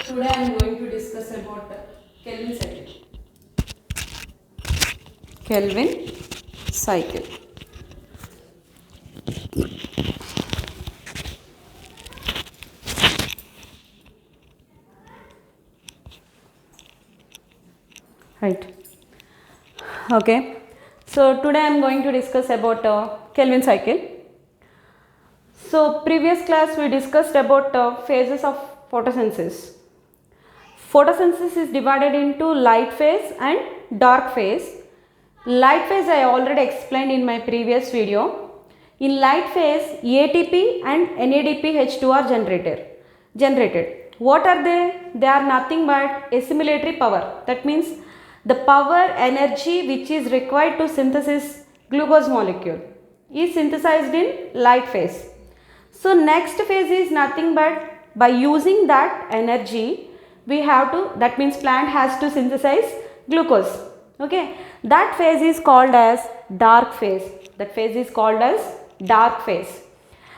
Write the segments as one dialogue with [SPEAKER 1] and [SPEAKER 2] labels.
[SPEAKER 1] Today I am going to discuss about Kelvin cycle. Kelvin cycle. Right. Okay. So today I am going to discuss about Kelvin cycle. So previous class we discussed about phases of photosynthesis. Photosynthesis is divided into light phase and dark phase. Light phase I already explained in my previous video. In light phase, ATP and NADPH2 are generated. What are they? They are nothing but assimilatory power. That means the power energy which is required to synthesize glucose molecule is synthesized in light phase. So next phase is nothing but by using that energy we have to, that means plant has to synthesize glucose. Okay, that phase is called as dark phase. That phase is called as dark phase.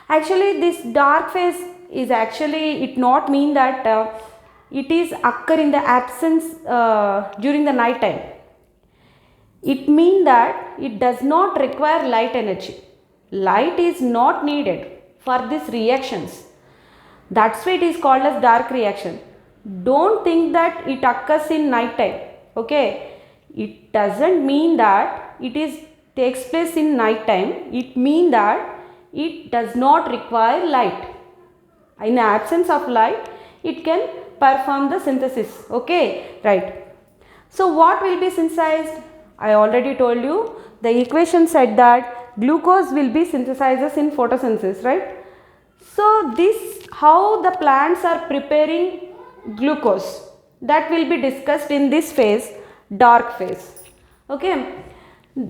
[SPEAKER 1] Actually this dark phase is actually, it not mean that it is occur in the absence during the night time. It means that it does not require light energy. Light is not needed for these reactions. That's why it is called as dark reaction. Don't think that it occurs in night time. Okay, it doesn't mean that it is takes place in night time. It means that it does not require light. In the absence of light, it can perform the synthesis. Okay, right. So what will be synthesized? I already told you, the equation said that glucose will be synthesized in photosynthesis, right? So this, how the plants are preparing glucose, that will be discussed in this phase, dark phase. Okay,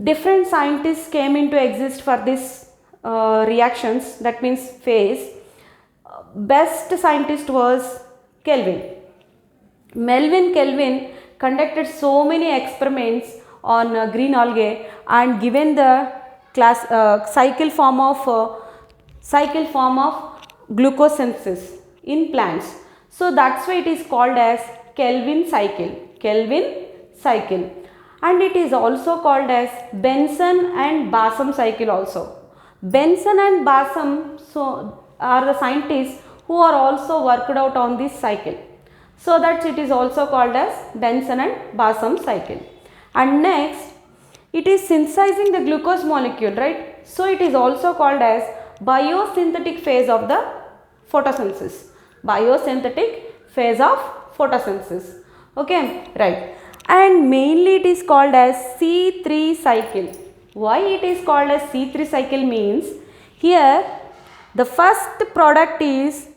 [SPEAKER 1] different scientists came into exist for this reactions, that means phase. Best scientist was Kelvin. Melvin Kelvin conducted so many experiments on green algae and given the cycle form of glucose synthesis in plants. So that's why it is called as Kelvin cycle. Kelvin cycle. And it is also called as Benson and Bassam cycle also. Benson and Bassam are the scientists who are also worked out on this cycle. So that it is also called as Benson and Bassam cycle. And next, it is synthesizing the glucose molecule, right? So it is also called as biosynthetic phase of the photosynthesis. Biosynthetic phase of photosynthesis. Okay, right. And mainly it is called as C3 cycle. Why it is called as C3 cycle means, here the first product is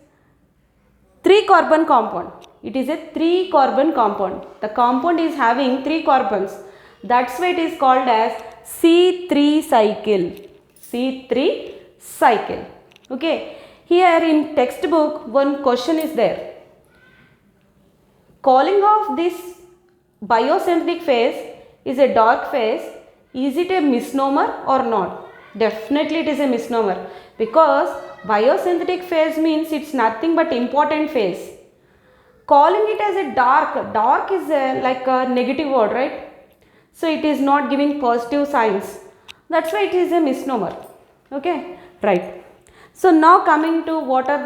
[SPEAKER 1] 3 carbon compound. It is a 3 carbon compound. The compound is having 3 carbons. That's why it is called as C3 cycle. C3 cycle. Okay. Here in textbook one question is there. Calling of this biosynthetic phase is a dark phase. Is it a misnomer or not? Definitely it is a misnomer, because biosynthetic phase means it's nothing but important phase. Calling it as a dark is like a negative word, right? So it is not giving positive signs. That's why it is a misnomer. Okay, right. So now coming to what are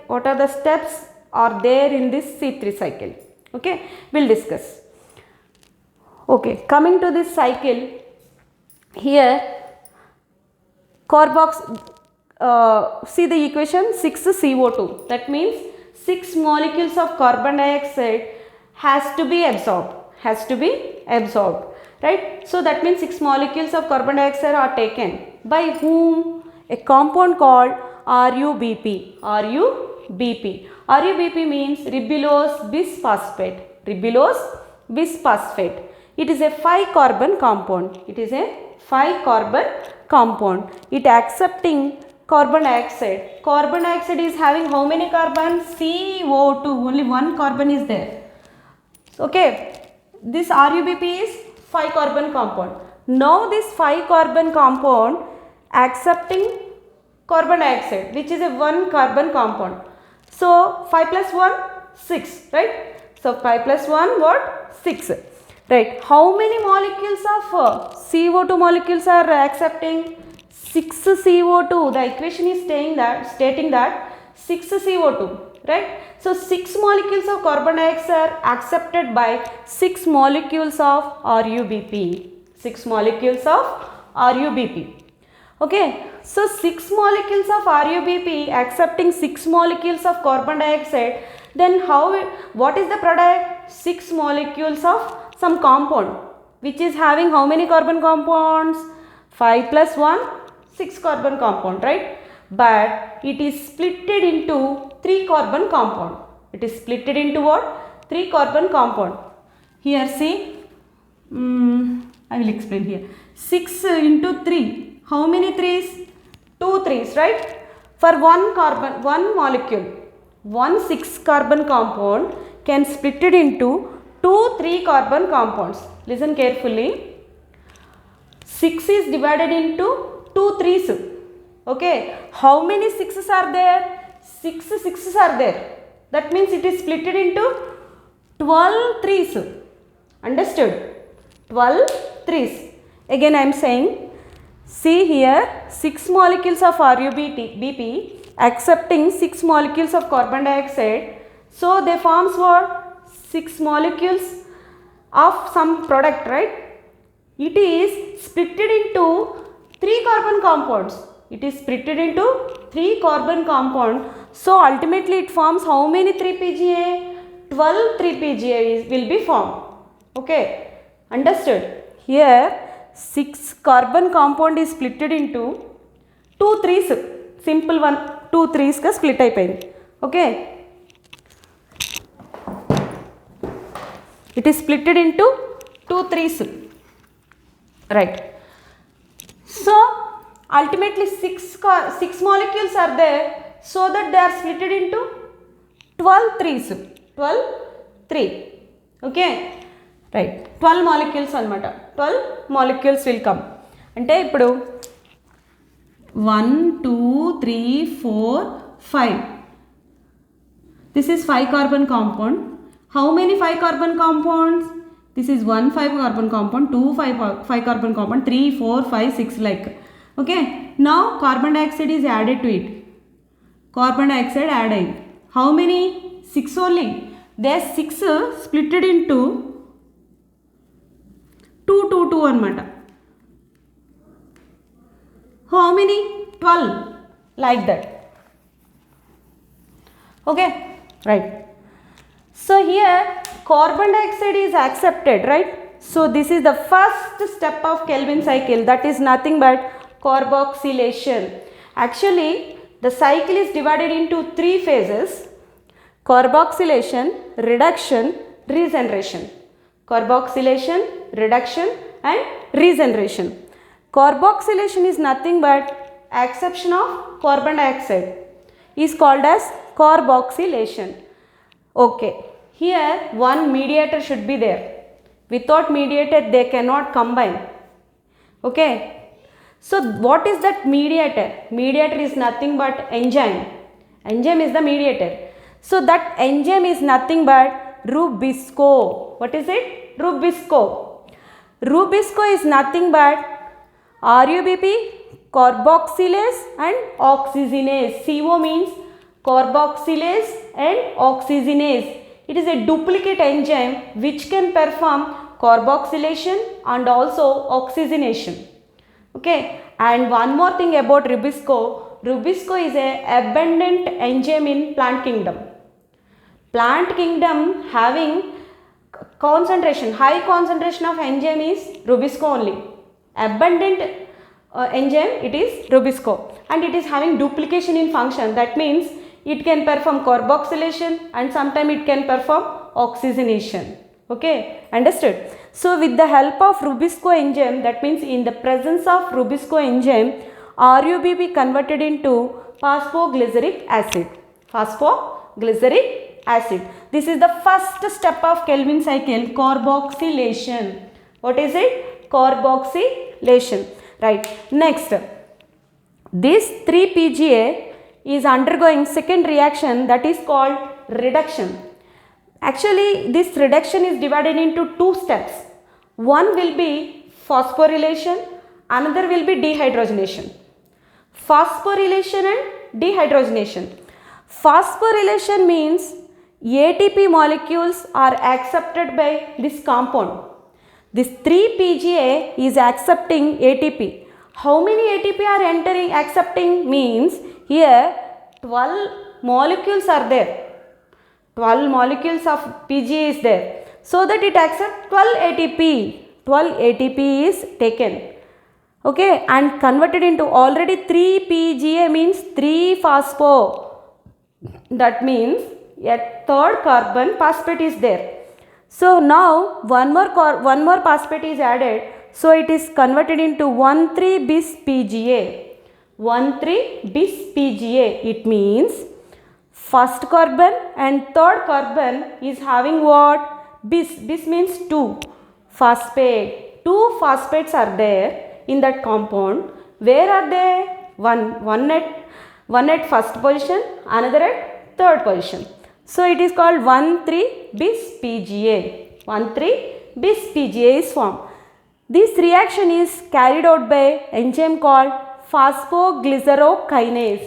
[SPEAKER 1] the steps are there in this C3 cycle. Okay, we'll discuss. Okay, coming to this cycle, here carbox, see the equation 6CO2. That means 6 molecules of carbon dioxide has to be absorbed. Right? So that means 6 molecules of carbon dioxide are taken. By whom? A compound called RUBP. RUBP means ribulose bisphosphate. It is a 5 carbon compound. It accepting carbon dioxide. Carbon dioxide is having how many carbons? CO2. Only 1 carbon is there. Okay. This RUBP is 5 carbon compound. Now this 5 carbon compound accepting carbon dioxide, which is a 1 carbon compound. So 5 plus 1, 6, right? So 5 plus 1 what? 6, right? How many molecules of CO2 molecules are accepting? 6 CO2. The equation is stating that 6 CO2, right? So 6 molecules of carbon dioxide are accepted by 6 molecules of RuBP. 6 molecules of RuBP. Okay, so 6 molecules of RuBP accepting 6 molecules of carbon dioxide, then what is the product? 6 molecules of some compound which is having how many carbon compounds? 5 plus 1, 6 carbon compound, right? But it is splitted into 3 carbon compound. It is splitted into what? 3 carbon compound. Here see, I will explain here. 6 into 3. How many 3's? 2 3's, right? For one molecule, 1 6 carbon compound can split it into 2 3 carbon compounds. Listen carefully. 6 is divided into 2 3's. Okay. How many 6's are there? 6 6's are there. That means it is split into 12 3's. Understood? 12 3's. Again I am saying, see here, 6 molecules of RuBP accepting 6 molecules of carbon dioxide. So they forms what? 6 molecules of some product, right? It is splitted into 3 carbon compounds. It is splitted into 3 carbon compound. So ultimately it forms how many 3-PGA? 12 3-PGA will be formed. Okay, understood? Here 6 carbon compound is splitted into 2 3's. Simple one, 2 3's ka split అయిపోయింది. Okay. It is splitted into 2 3's. Right. So ultimately 6 molecules are there, so that they are splitted into 12 3's. 12 3. Okay. Right. 12 molecules anamata. 12 molecules will come. Ante ippudu 1 2 3 4 5. This is 5 carbon compound. How many 5 carbon compounds? This is 1 5 carbon compound, 2 5 carbon compound, 3 4 5 6 like. Okay. Now carbon dioxide is added to it. Carbon dioxide added. How many? 6 only. There 6 splitted into 2 2 2 anamata. How many? 12. Like that. Okay. Right. So here carbon dioxide is accepted, right? So this is the first step of Kelvin cycle, that is nothing but carboxylation. Actually the cycle is divided into 3 phases: carboxylation, reduction, regeneration. Carboxylation, reduction and regeneration. Carboxylation is nothing but acception of carbon dioxide is called as carboxylation. Okay. Here one mediator should be there. Without mediator they cannot combine. Okay. So what is that mediator? Mediator is nothing but enzyme. Enzyme is the mediator. So that enzyme is nothing but Rubisco. What is it? Rubisco. Rubisco is nothing but RuBP, carboxylase and oxygenase. CO means carboxylase and oxygenase. It is a duplicate enzyme which can perform carboxylation and also oxygenation. Okay. And one more thing about Rubisco. Rubisco is a abundant enzyme in plant kingdom. Plant kingdom having concentration, high concentration of enzyme is Rubisco only. Abundant enzyme, it is Rubisco, and it is having duplication in function. That means it can perform carboxylation and sometimes it can perform oxygenation. Okay, understood? So with the help of Rubisco enzyme, that means in the presence of Rubisco enzyme, RuBP converted into phosphoglyceric acid. Phosphoglyceric acid. This is the first step of Kelvin cycle, carboxylation. What is it? Carboxylation. Right. Next, this 3-PGA is undergoing second reaction, that is called reduction. Actually, this reduction is divided into two steps. One will be phosphorylation, another will be dehydrogenation. Phosphorylation and dehydrogenation. Phosphorylation means ATP molecules are accepted by this compound. This 3-PGA is accepting ATP. How many ATP are entering accepting means here 12 molecules are there. 12 molecules of PGA is there. So that it accepts 12 ATP. 12 ATP is taken. Okay, and converted into already 3-PGA means 3-phospho. That means a third carbon phosphate is there. So now one more phosphate is added. So it is converted into 1,3-bis PGA. 1,3-bis PGA. It means first carbon and third carbon is having what? Bis. Bis means 2. Phosphate. 2 phosphates are there in that compound. Where are they? One at first position, another at third position. So it is called 1,3-bis PGA. 1,3-bis PGA is formed. This reaction is carried out by enzyme called phosphoglycerokinase.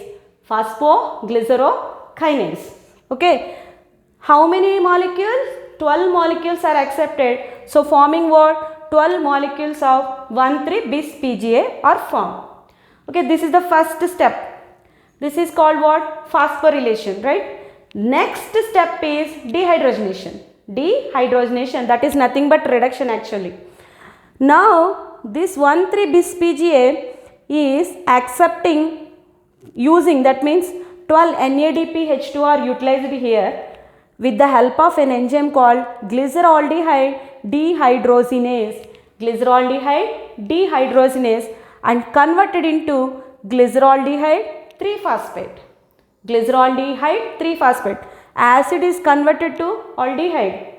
[SPEAKER 1] Phosphoglycerokinase. Okay. How many molecules? 12 molecules are accepted. So forming what? 12 molecules of 1,3-bis PGA are formed. Okay. This is the first step. This is called what? Phosphorylation, right? Next step is dehydrogenation. Dehydrogenation, that is nothing but reduction actually. Now this 1,3-bis PGA is accepting using, that means 12 NADPH2 are utilized here with the help of an enzyme called glyceraldehyde dehydrogenase. Glyceraldehyde dehydrogenase and converted into glyceraldehyde 3-phosphate. Glyceraldehyde 3-phosphate. Acid is converted to aldehyde.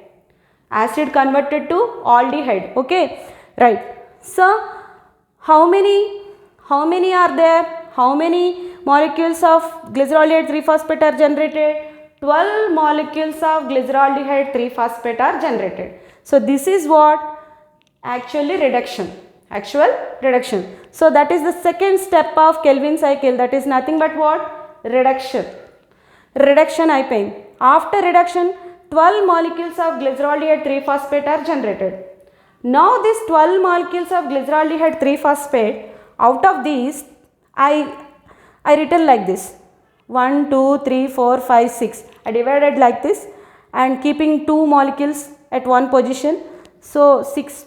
[SPEAKER 1] Acid converted to aldehyde. Okay, right. So how many are there? How many molecules of glyceraldehyde 3-phosphate are generated? 12 molecules of glyceraldehyde 3-phosphate are generated. So this is what? Actually reduction. Actual reduction. So that is the second step of Kelvin cycle. That is nothing but what? Reduction. Reduction అయిపోయింది. After reduction, 12 molecules of glyceraldehyde 3-phosphate are generated. Now these 12 molecules of glyceraldehyde 3-phosphate, out of these I written like this. 1, 2, 3, 4, 5, 6. I divided like this and keeping 2 molecules at one position. So 6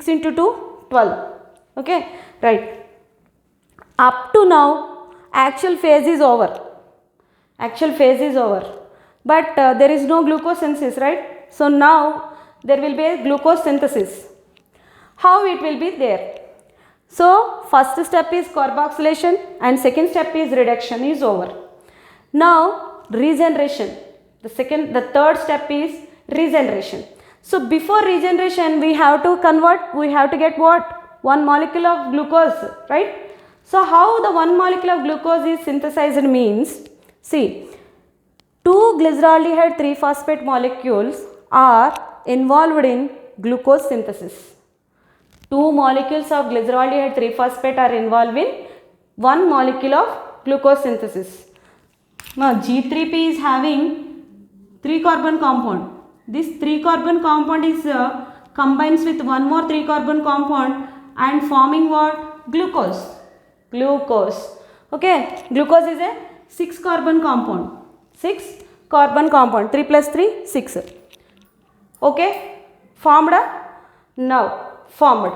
[SPEAKER 1] into 2, 12. Okay, right. Up to now, actual phase is over. Actual phase is over. But there is no glucose synthesis, right? So now there will be a glucose synthesis. How it will be there? So first step is carboxylation and second step is reduction is over. Now regeneration. The third step is regeneration. So before regeneration we have to get what? 1 molecule of glucose, right? So how the 1 molecule of glucose is synthesized means, see, 2 glyceraldehyde 3-phosphate molecules are involved in glucose synthesis. 2 molecules of glyceraldehyde 3-phosphate are involved in 1 molecule of glucose synthesis. Now G3P is having 3 carbon compound. This 3 carbon compound is combines with one more 3 carbon compound and forming what? Glucose. Okay, glucose is a 6 carbon compound. 6 carbon compound. 3 plus 3, 6. Okay, formed? Now formed.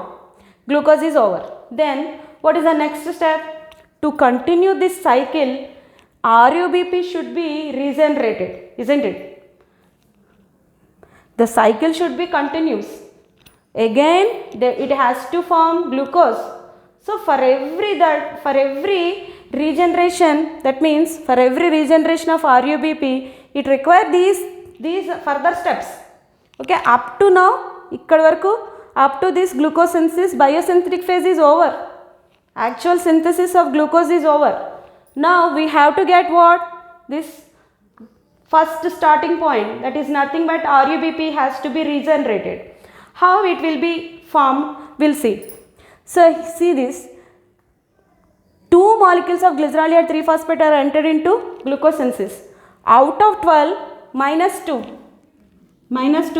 [SPEAKER 1] Glucose is over. Then what is the next step? To continue this cycle, RUBP should be regenerated, isn't it? The cycle should be continuous. Again, it has to form glucose. So for every regeneration, that means for every regeneration of RUBP, it requires these further steps. Okay, up to now, up to this glucose synthesis, biosynthetic phase is over. Actual synthesis of glucose is over. Now we have to get what? This first starting point, that is nothing but RUBP has to be regenerated. How it will be formed, we'll see. So see this, 2 molecules of glyceraldehyde 3-phosphate are entered into glucosynthesis. Out of 12, minus 2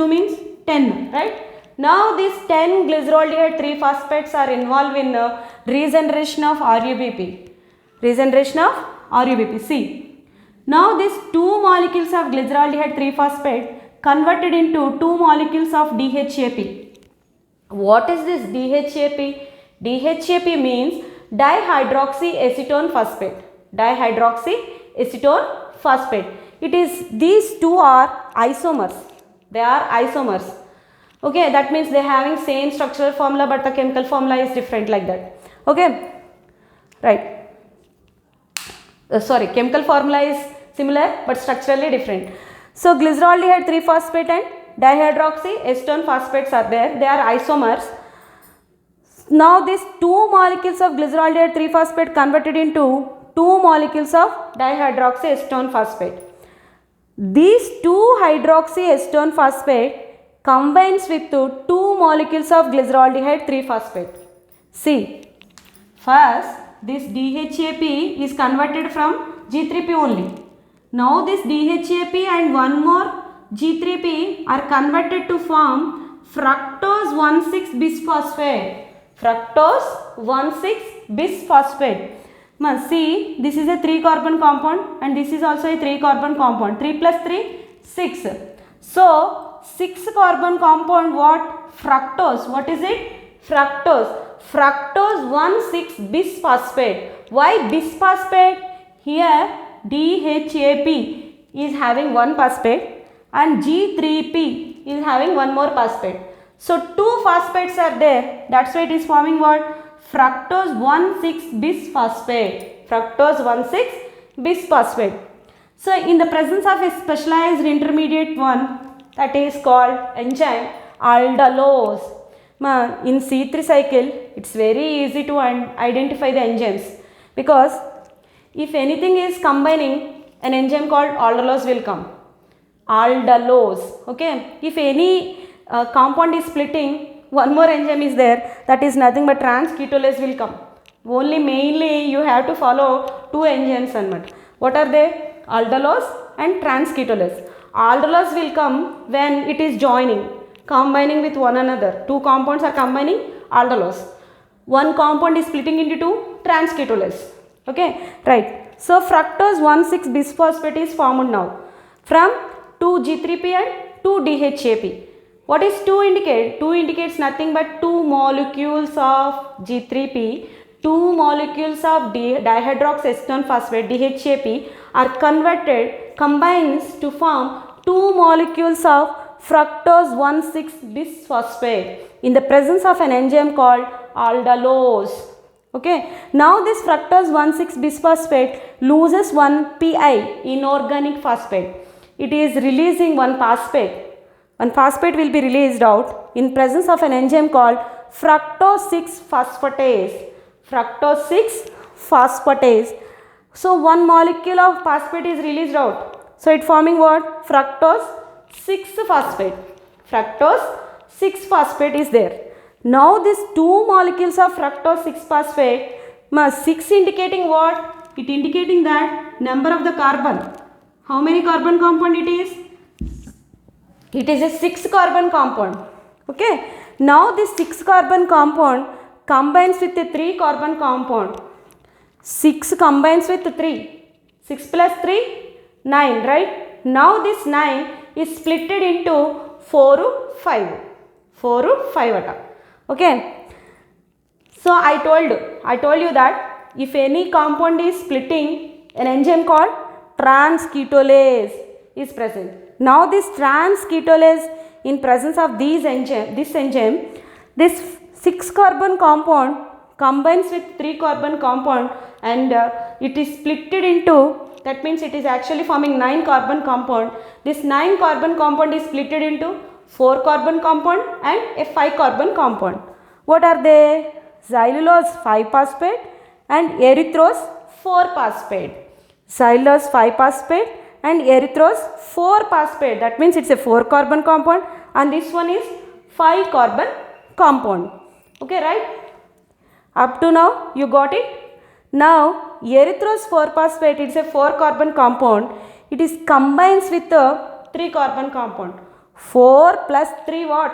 [SPEAKER 1] means 10, right? Now these 10 glyceraldehyde 3-phosphates are involved in regeneration of RUBP. Regeneration of RUBP. See, now these 2 molecules of glyceraldehyde 3-phosphate converted into 2 molecules of DHAP. What is this DHAP? DHAP means dihydroxyacetone phosphate. Dihydroxyacetone phosphate. It is, these two are isomers. They are isomers. Okay, that means they are having same structural formula but the chemical formula is different, like that. Okay, right. Chemical formula is similar but structurally different. So glyceraldehyde 3-phosphate and dihydroxyacetone phosphates are there. They are isomers. Now these 2 molecules of glyceraldehyde 3-phosphate converted into 2 molecules of dihydroxyacetone phosphate. These 2 hydroxyacetone phosphate combines with 2 molecules of glyceraldehyde 3-phosphate. See, first this DHAP is converted from G3P only. Now this DHAP and one more G3P are converted to form fructose 1,6-bisphosphate. Fructose 1,6-bisphosphate. See, this is a 3-carbon compound and this is also a 3-carbon compound. 3 plus 3, 6. So 6-carbon compound, what? Fructose. What is it? Fructose. Fructose 1,6-bisphosphate. Why bisphosphate? Here DHAP is having one phosphate and G3P is having one more phosphate. So 2 phosphates are there. That's why it is forming what? Fructose 1,6-bisphosphate. Fructose 1,6-bisphosphate. So in the presence of a specialized intermediate one, that is called enzyme aldolase. In C3 cycle, it's very easy to identify the enzymes, because if anything is combining, an enzyme called aldolase will come. Aldolase. Okay. If any compound is splitting, one more enzyme is there, that is nothing but transketolase will come. Only mainly you have to follow 2 enzymes. What are they? Aldolase and transketolase. Aldolase will come when it is joining, combining with one another. 2 compounds are combining, aldolase. One compound is splitting into 2, transketolase. Okay, right. So fructose 1,6-bisphosphate is formed now from 2 G3P and 2 DHAP. What is 2 indicate? 2 indicates nothing but 2 molecules of G3P, 2 molecules of dihydroxyacetone phosphate DHAP are converted, combines to form 2 molecules of fructose 1,6-bisphosphate in the presence of an enzyme called aldolase. Okay. Now this fructose 1,6-bisphosphate loses one PI, inorganic phosphate. It is releasing one phosphate. One phosphate will be released out in presence of an enzyme called fructose 6-phosphatase. Fructose 6-phosphatase. So one molecule of phosphate is released out. So it forming what? Fructose 6-phosphate. Fructose 6-phosphate is there. Now these 2 molecules of fructose 6-phosphate, 6 indicating what? It indicating that number of the carbon. How many carbon compound it is? It is a 6-carbon compound. Okay. Now this 6-carbon compound combines with a 3-carbon compound. 6 combines with 3. 6 plus 3, 9, right? Now this 9 is splitted into 4, 5. 4, 5. Okay. So I told you that if any compound is splitting, an enzyme called transketolase is present. Now this transketolase, in presence of this enzyme, this 6-carbon compound combines with 3-carbon compound and it is splitted into, that means it is actually forming 9-carbon compound. This 9-carbon compound is splitted into 4-carbon compound and a 5-carbon compound. What are they? Xylulose 5-phosphate and erythrose 4-phosphate. Xylulose 5-phosphate and erythrose 4 phosphate. That means it's a 4 carbon compound, and this one is 5 carbon compound. Okay, right? Up to now you got it? Now erythrose 4 phosphate, it's a 4 carbon compound. It is combines with a 3 carbon compound. 4 plus 3 what?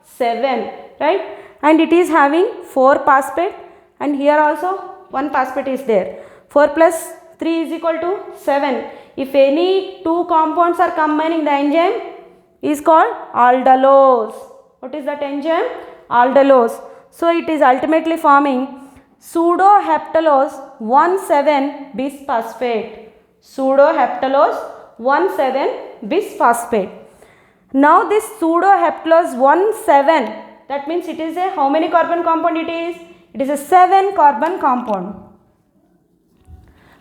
[SPEAKER 1] 7, right? And it is having 4 phosphate, and here also 1 phosphate is there. 4 plus 3 is equal to 7. If any two compounds are combining, the enzyme is called aldolase. What is that enzyme? Aldolase. So it is ultimately forming pseudoheptalose 1,7 bisphosphate. Pseudoheptalose 1,7 bisphosphate. Now this pseudoheptalose 1,7, that means it is a how many carbon compound it is? It is a 7 carbon compound.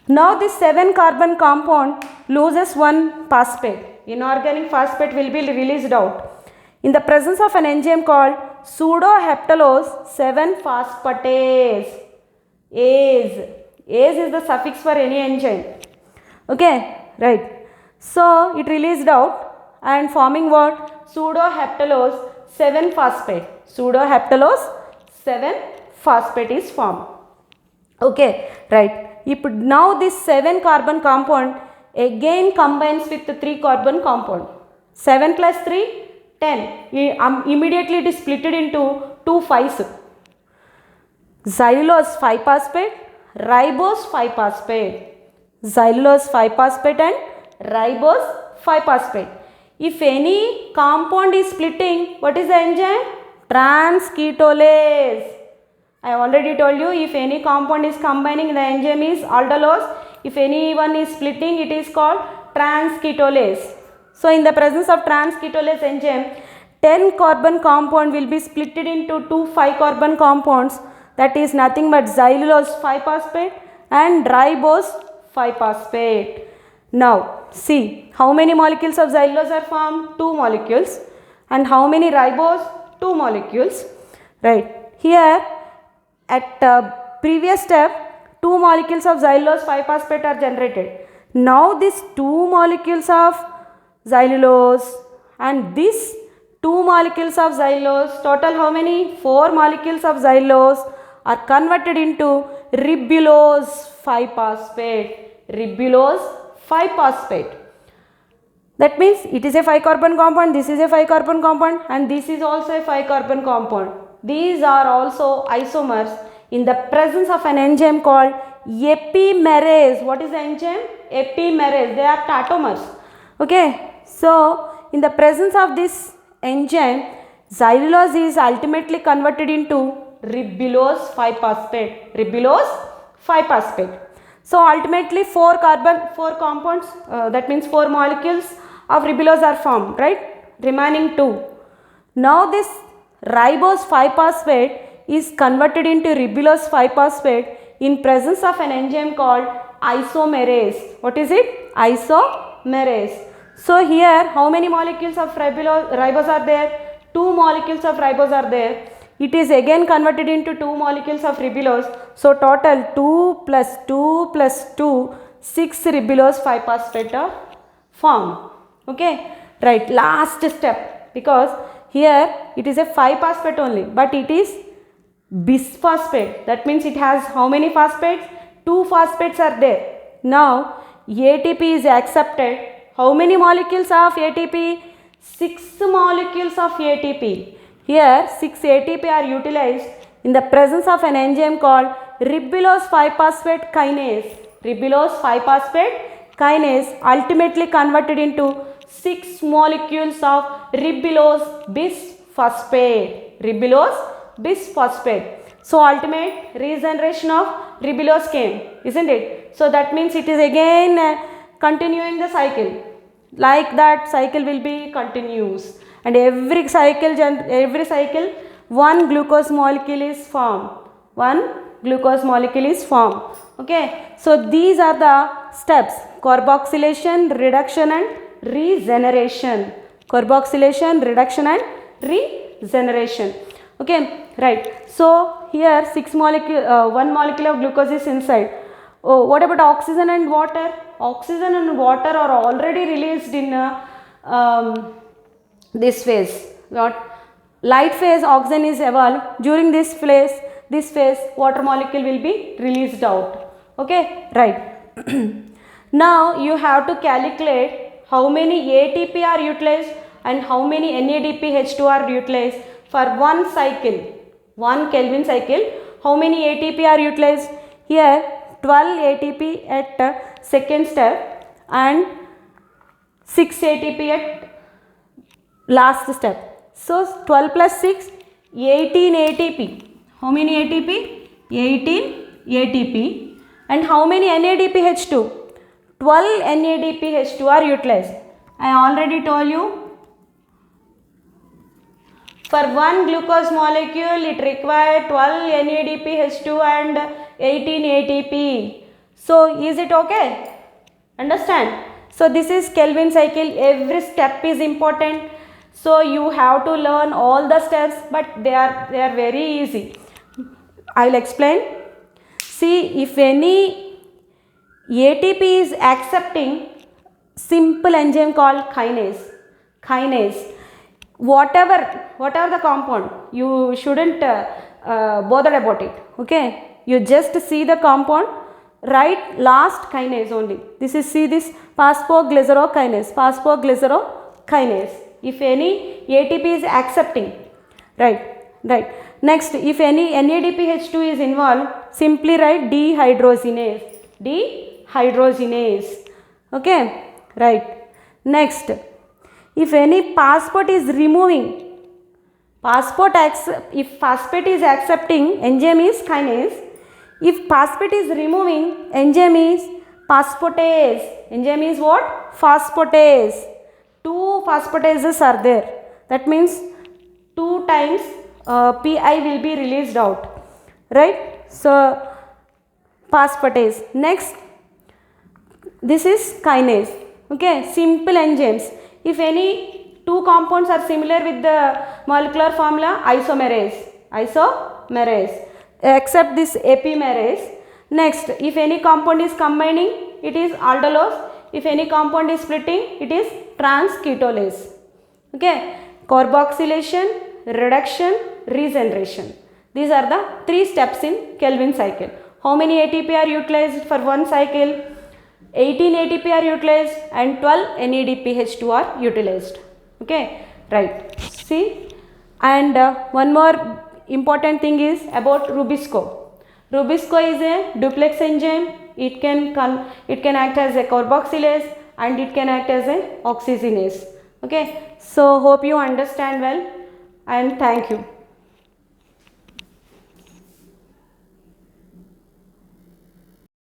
[SPEAKER 1] Now this 7 carbon compound loses 1 phosphate. Inorganic phosphate will be released out in the presence of an enzyme called pseudoheptalose 7 phosphatase. Ase is the suffix for any enzyme. Okay, right. So it released out and forming what? Pseudoheptalose 7 phosphate. Pseudoheptalose 7 phosphate is formed. Okay, right. Now this 7 carbon compound again combines with the 3 carbon compound. 7 plus 3, 10. Immediately it is split into 2 5s. Xylulose 5 phosphate, ribose 5 phosphate. Xylulose 5 phosphate and ribose 5 phosphate. If any compound is splitting, what is the enzyme? Transketolase. I already told you, if any compound is combining, the enzyme is aldolase. If any one is splitting, it is called transketolase. So in the presence of transketolase enzyme, 10 carbon compound will be split into 2 5 carbon compounds. That is nothing but xylulose 5 phosphate and ribose 5 phosphate. Now see, how many molecules of xylulose are formed? 2 molecules. And how many ribose? 2 molecules. Right. Here at previous step, 2 molecules of xylulose 5 phosphate are generated. Now these 2 molecules of xylulose and these 2 molecules of xylulose, total how many? 4 molecules of xylulose are converted into ribulose 5 phosphate. Ribulose 5 phosphate. That means it is a 5 carbon compound, this is a 5 carbon compound, and this is also a 5 carbon compound. These are also isomers in the presence of an enzyme called epimerase. What is the enzyme? Epimerase. They are tautomers. Okay. So in the presence of this enzyme, xylulose is ultimately converted into ribulose 5 phosphate. Ribulose 5 phosphate. So ultimately 4 compounds, that means 4 molecules of ribulose are formed, right? Remaining 2. Now this ribose 5 phosphate is converted into ribulose 5 phosphate in presence of an enzyme called isomerase. What is it? Isomerase. So here how many molecules of ribose are there? 2 molecules of ribose are there. It is again converted into 2 molecules of ribulose. So total 2 plus 2 plus 2, 6 ribulose 5 phosphate are formed. Okay, right. Last step, because here it is a 5 phosphate only, but it is bisphosphate. That means it has how many phosphates? 2 phosphates are there. Now ATP is accepted. How many molecules of ATP? 6 molecules of ATP. Here 6 ATP are utilized in the presence of an enzyme called ribulose 5 phosphate kinase. Ribulose 5 phosphate kinase ultimately converted into 6 molecules of ribulose bisphosphate. Ribulose bisphosphate. So ultimate regeneration of ribulose came, isn't it? So that means it is again continuing the cycle. Like that cycle will be continuous, and every cycle one glucose molecule is formed. One glucose molecule is formed. Okay. So these are the steps: carboxylation, reduction and regeneration. Carboxylation, reduction and regeneration. Okay, right. So here 1 molecule of glucose is inside. Oh, what about oxygen and water? oxygen and water are already released in this phase. What light phase oxygen is evolved. During this phase water molecule will be released out. Okay, right. Now you have to calculate how many ATP are utilized and how many NADPH2 are utilized for one cycle, 1 Kelvin cycle. How many ATP are utilized? Here 12 ATP at second step and 6 ATP at last step. So 12 plus 6, 18 ATP. How many ATP? 18 ATP. And how many NADPH2? 12 NADPH2 are utilized. I already told you, for one glucose molecule it requires 12 NADPH2 and 18 ATP. So is it okay? Understand? So this is Kelvin cycle. Every step is important. So you have to learn all the steps, but they are very easy. I will explain. See, if any ATP is accepting simple enzyme called kinase, whatever the compound, you shouldn't bother about it. Okay, you just see the compound, write last kinase only. This is, see this, phosphoglycerokinase. If any ATP is accepting, right. Next, if any NADPH2 is involved, simply write dehydrogenase. Okay, right. Next, if any phosphate is removing, if phosphate is accepting, enzyme is kinase. If phosphate is removing, enzyme is phosphatase. Enzyme is what? Phosphatase. 2 phosphatases are there. That means 2 times PI will be released out, right? So phosphatase. Next, this is kinase. Okay, simple enzymes. If any 2 compounds are similar with the molecular formula, isomerase, except this epimerase. Next, if any compound is combining, it is aldolase. If any compound is splitting, it is transketolase. Okay, carboxylation, reduction, regeneration. These are the 3 steps in Kelvin cycle. How many ATP are utilized for one cycle? 18 ATP are utilized and 12 NADPH2 are utilized. Okay, right. See, and one more important thing is about Rubisco. Rubisco is a duplex enzyme. It can act as a carboxylase and it can act as a oxygenase. Okay, so hope you understand well and thank you.